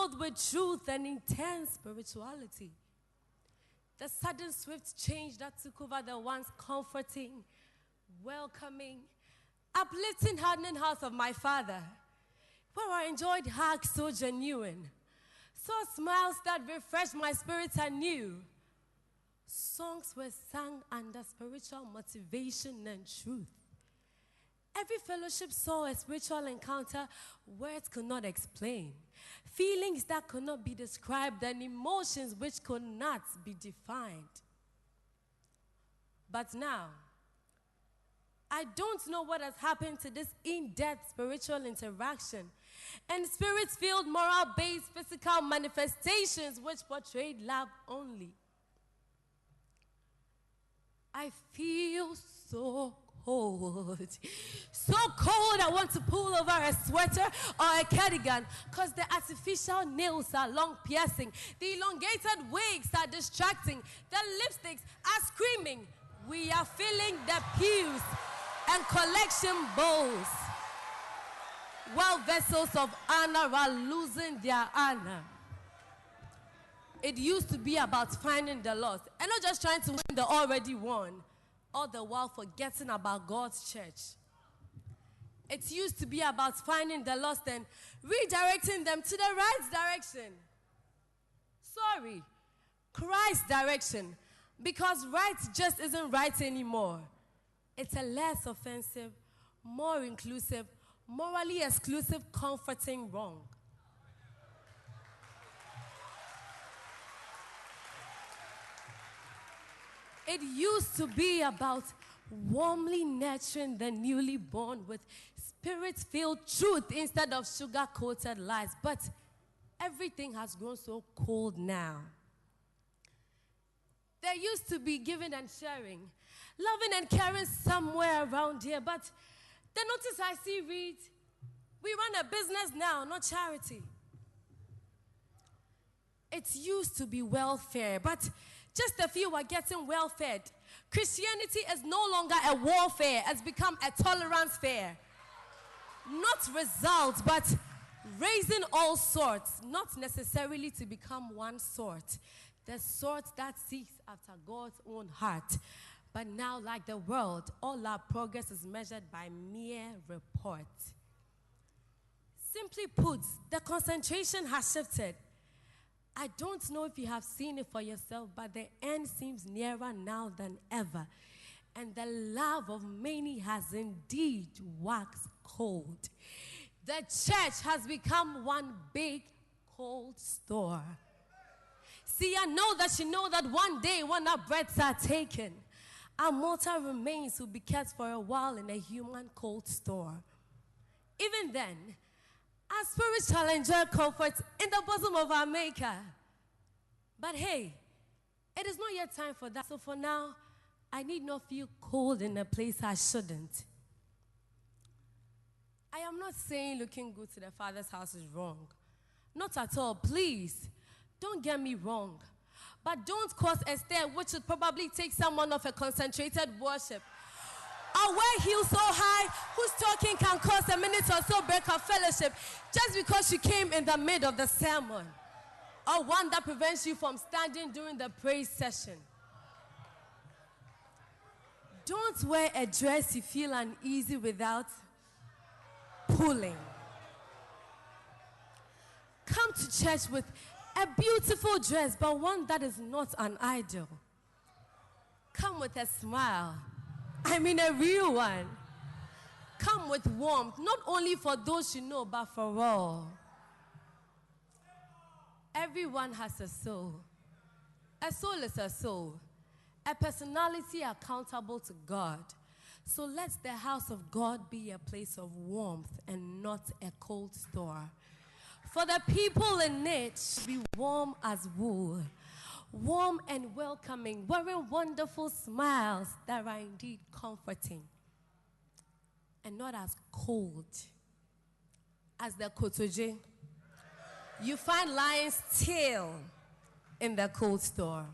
filled with truth and intense spirituality. The sudden swift change that took over the once comforting, welcoming, uplifting, hardening house of my father, where I enjoyed hugs so genuine, saw smiles that refreshed my spirit anew. Songs were sung under spiritual motivation and truth. Every fellowship saw a spiritual encounter words could not explain, feelings that could not be described, and emotions which could not be defined. But now, I don't know what has happened to this in-depth spiritual interaction and spirit-filled, moral-based physical manifestations which portrayed love only. I feel so cold. So cold I want to pull over a sweater or a cardigan because the artificial nails are long piercing. The elongated wigs are distracting. The lipsticks are screaming. We are filling the pews and collection bowls while vessels of honor are losing their honor. It used to be about finding the lost and not just trying to win the already won, all the while forgetting about God's church. It used to be about finding the lost and redirecting them to the right direction. Sorry, Christ's direction, because right just isn't right anymore. It's a less offensive, more inclusive, morally exclusive, comforting wrong. It used to be about warmly nurturing the newly born with spirit-filled truth instead of sugar-coated lies. But everything has grown so cold now. There used to be giving and sharing, loving and caring somewhere around here. But the notice I see reads, we run a business now, not charity. It used to be welfare, but just a few are getting well fed. Christianity is no longer a warfare. It's become a tolerance fair. Not results, but raising all sorts, not necessarily to become one sort. The sort that seeks after God's own heart. But now, like the world, all our progress is measured by mere report. Simply put, the concentration has shifted. I don't know if you have seen it for yourself, but the end seems nearer now than ever. And the love of many has indeed waxed cold. The church has become one big cold store. See, I know that you know that one day when our breaths are taken, our mortal remains will be kept for a while in a human cold store. Even then, our spirits shall enjoy comfort in the bosom of our Maker. But hey, it is not yet time for that. So for now, I need not feel cold in a place I shouldn't. I am not saying looking good to the Father's house is wrong. Not at all. Please, don't get me wrong. But don't cause a stare which would probably take someone off a concentrated worship. Or wear heels so high, whose talking can cause a minute or so break of fellowship just because you came in the middle of the sermon. Or one that prevents you from standing during the praise session. Don't wear a dress you feel uneasy without pulling. Come to church with a beautiful dress, but one that is not an idol. Come with a smile. I mean a real one. Come with warmth, not only for those you know, but for all. Everyone has a soul. A soul is a soul. A personality accountable to God. So let the house of God be a place of warmth and not a cold store. For the people in it should be warm as wool. Warm and welcoming, wearing wonderful smiles that are indeed comforting. And not as cold as the kotoje. You find lion's tail in the cold store.